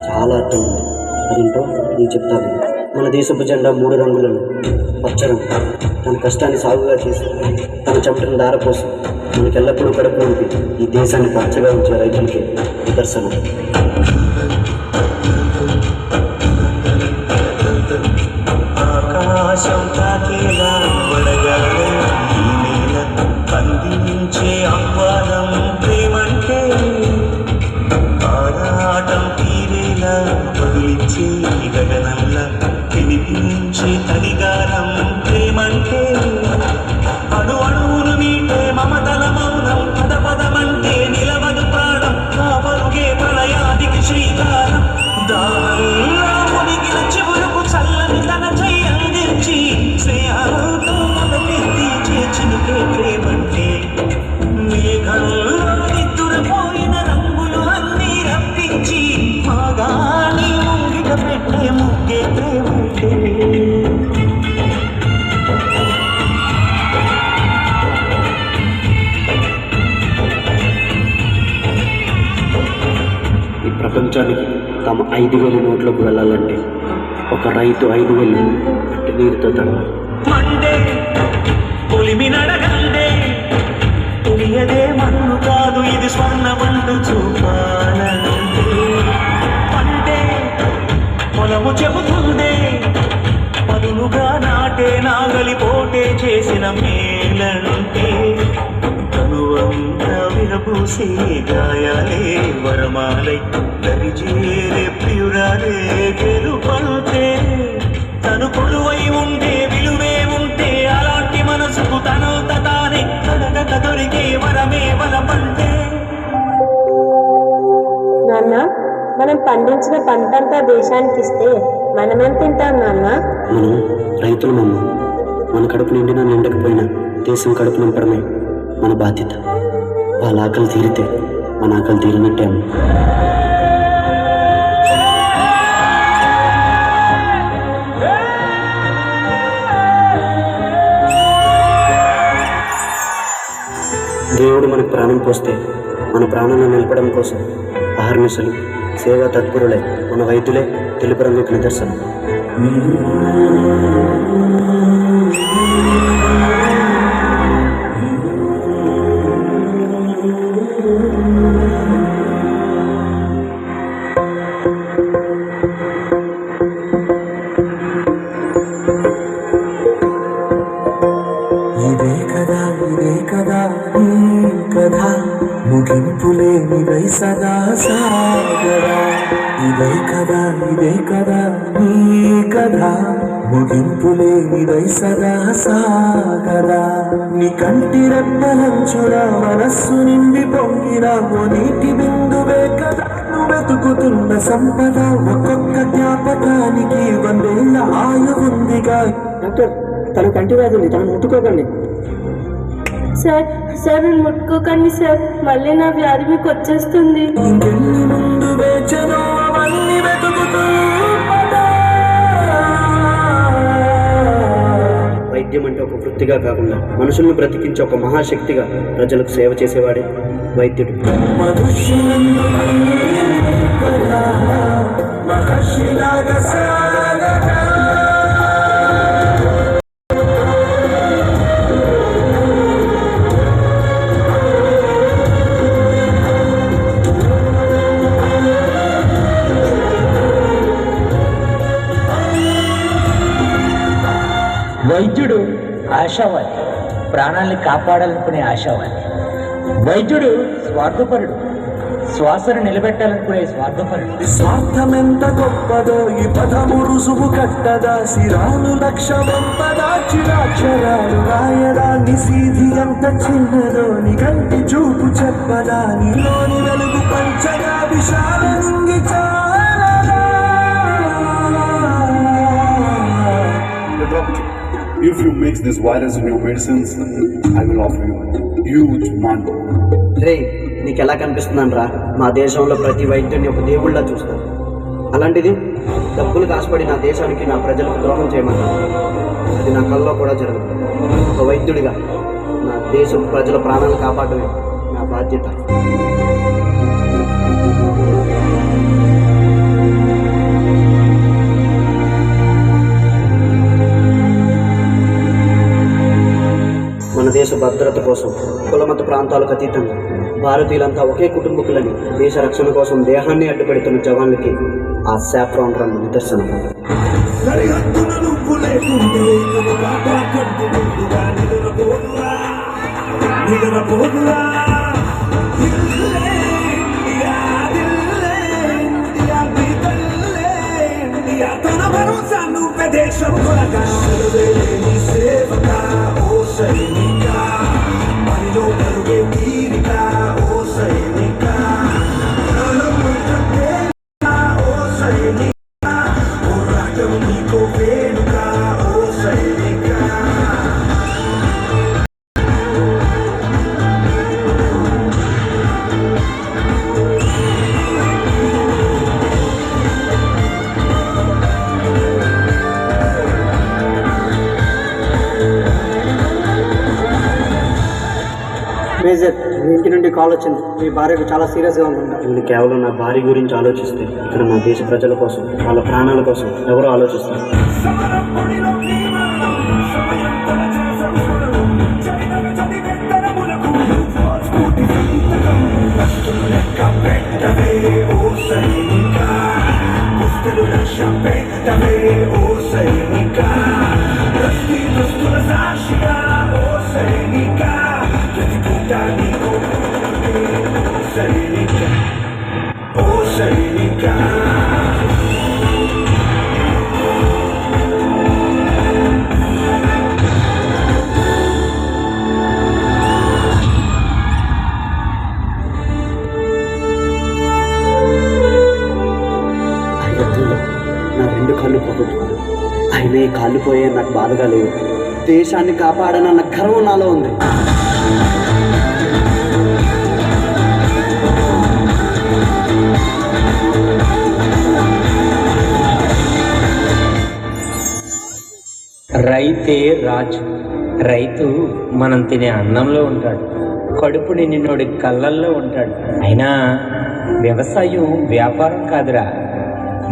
చాలా అర్థం ఉంది. అదేంటో నేను చెప్తాను. మన దేశపు జెండా 3 రంగులను, పచ్చరంగు తన కష్టాన్ని సాగుగా చేసి తన చెమటను దారపోసి మనకెల్లప్పుడూ కడుపు నింపి ఈ దేశాన్ని పచ్చగా ఉంచే రైతులకి నిదర్శనం. ఆకాశం తాకేలా వడగాలే ఈ నేల అందించే ఆహ్వానం ప్రేమంటే ఆరాటం తీరేలా వదిలించే గగనంలా వినిపించే తడిగారం ప్రేమంటే అడు అడుగును మీటే మమతల మౌనం పద పదమంటే నిలవదు ప్రాణం ఆ పరుగే ప్రళయానికి శ్రీకారం దాహంలో మునిగిన చివురుకు చల్లని తన చెయ్యి అందించి స్నేహంతో మొదలెత్తి చేర్చినకే ప్రేమంటే మేఘంలో నిద్దురపోయిన రంగులు అన్నీ రప్పించి మాగాని ముంగిట పెట్టే ముగ్గే ప్రేమంటే. ఈ ప్రపంచానికి తమ 5,000 నోట్లకు వెళ్ళాలంటే ఒక రైతు 5,000 మట్టి నీరుతో తడవాలి. మండే పులిమి నడగండే తెలియదే మన్ను కాదు ఇది స్వర్ణ మండు చూపాలంటే పండే పొలము చెబుతుందే పదులుగా నాటే నాగలి పోటే చేసిన మేలంటే తనువంతా విరబూసే గాయాలే వరమాలై దరిచేరే ప్రియురాలే గెలుపంటే తను కొలువై ఉంటే విలువే ఉంటే అలాంటి మనసుకు తనంత తానే అడగక దొరికే వరమే వరమంటే. నాన్న, మనం పండించిన పంటంతా దేశానికి ఇస్తే మనమేం తింటాం నాన్న? మనం రైతులమమ్మ. మన కడుపు నిండినా నిండకపోయినా దేశం కడుపు నింపడమే మన బాధ్యత. వాళ్ళ ఆకలి తీరితే మన ఆకలి తీరినట్టే అమ్మ. దేవుడు మనకు ప్రాణం పోస్తే మన ప్రాణాలను నిలపడం కోసం అహర్నిశలు సేవా తత్పరులే మన వైద్యులే తెలుపు రంగుకు నిదర్శనం. ఇదే కదా ఈ కథ ముగింపులేనిదై సదా సాగరా. ఇదే కదా ఈ కథ ముగింపులేనిదై సదా సాగరా. నీ కంటి రెప్పలంచురా మనస్సు నిండి పొంగిన ఓ నీటి బిందువే కదా నువ్వు వెతుకుతున్న సంపద. ఒక్కొక్క జ్ఞాపకానికి 100 ఏళ్ల ఆయువుందిగా. డాక్టర్, తన కంటి వ్యాధుంది, తను ముట్టుకోకండి. సార్ మీరు ముట్టుకోకండి సార్, మళ్ళీ నా వ్యాధి మీకు వచ్చేస్తుంది. ఇంకెన్ని ముందు వేచనో అవన్నీ వెతుకుతూ వైద్యం అంటే ఒక వృత్తిగా కాకుండా మనుషులను బ్రతికించే ఒక మహాశక్తిగా ప్రజలకు సేవ చేసేవాడే వైద్యుడు. వైద్యుడు ఆశావాది, ప్రాణాల్ని కాపాడాలనుకునే ఆశావాది. వైద్యుడు స్వార్థపరుడు, శ్వాసను నిలబెట్టాలనుకునే స్వార్థపరుడు. స్వార్థమెంత గొప్పదో ఈ పదము రుసుము కట్టదా. శిరాలు లక్ష వంపదా, చిరాక్షరాలు రాయదా. నిసీధి ఎంత చిన్నదో నీ కంటి చూపు చెప్పదా. నీలోని వెలుగు పంచగా విశాల నింగి చాలదా. If you mix this virus in your medicines, I will offer you huge money. రే, నీకు ఎలా కనిపిస్తున్నాను రా? మా దేశంలో ప్రతి వైద్యుని ఒక దేవుళ్ళ చూస్తాను. అలాంటిది డబ్బులు కాసుపడి నా దేశానికి నా ప్రజలకు ద్రోహం చేయమన్నారు. అది నా కళ్ళలో కూడా జరగదు. ఒక వైద్యుడిగా నా దేశం ప్రజల ప్రాణాలు కాపాడమే నా బాధ్యత. దేశ భద్రత కోసం కులమత ప్రాంతాలకు అతీతంగా భారతీయులంతా ఒకే కుటుంబకులని దేశ రక్షణ కోసం దేహాన్ని అడ్డుపెడుతున్న జవాన్లకి ఆ సాఫ్రాన్ రంగు నిదర్శనం. సరిహద్దున నువ్వు లేకుంటే కను కాపాడుకుంటూ ముందుగా నిద్రపోదురా నిద్రపోదురా దిల్లే ఇండియా దిల్లే ఇండియా దిల్లే ఇండియా తన భరోసా నువ్వే దేశం కొరగా సర్వేలేని సేవక ఓ సైనిక మరిలో పరుగే తీరిక ఓ సైనిక ప్రాణం ఉంటే ఓ సైనిక పోరాటం నీకో వేడుక ఓ సైనిక మేజర్, మీ ఇంటి నుండి కాల్ వచ్చింది. మీ భార్యకు చాలా సీరియస్గా ఉంటుందా? నేను కేవలం నా భార్య గురించి ఆలోచిస్తే ఇక్కడ నా దేశ ప్రజల కోసం, వాళ్ళ ప్రాణాల కోసం ఎవరో ఆలోచిస్తారు. సమరం పొడిలో ప్రేమ సమయం తలచే సంస్మరణం చరితగ చదివెత్తరములకు స్ఫూర్తి సంతకం వస్తులు లెక్క పెట్టవే ఓ సైనిక పుస్తలు లక్ష్యం పెట్టవే ఓ సైనిక ప్రతి దుస్తుల సాక్షిగా ఓ సైనిక ప్రతి పూట నీకు ఓ సైనిక ఓ సైనిక నా రెండు కాళ్ళు పోగొట్టుకున్నాను. అయినా ఈ కాళ్ళు పోయే నాకు బాధగా లేవు. దేశాన్ని కాపాడనన్న గర్వం నాలో ఉంది. రైతే రాజు. రైతు మనం తినే అన్నంలో ఉంటాడు, కడుపు నిండినోడి కళ్ళల్లో ఉంటాడు. అయినా వ్యవసాయం వ్యాపారం కాదురా,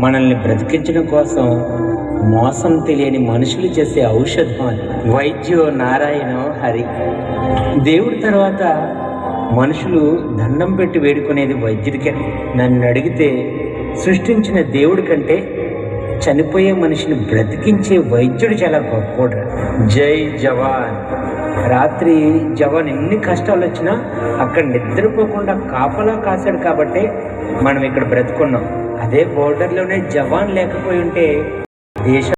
మనల్ని బ్రతికించడం కోసం మోసం తెలియని మనుషులు చేసే ఔషధం అది. వైద్యో నారాయణో హరి. దేవుడి తర్వాత మనుషులు దండం పెట్టి వేడుకునేది వైద్యుడికే. నన్ను అడిగితే సృష్టించిన దేవుడి కంటే చనిపోయే మనిషిని బ్రతికించే వైద్యుడు చాలా గొప్పోడు. జై జవాన్. రాత్రి జవాన్ ఎన్ని కష్టాలు వచ్చినా అక్కడ నిద్రపోకుండా కాపలా కాశాడు కాబట్టే మనం ఇక్కడ బ్రతుకున్నాం. అదే బోర్డర్లోనే జవాన్ లేకపోయి ఉంటే దేశం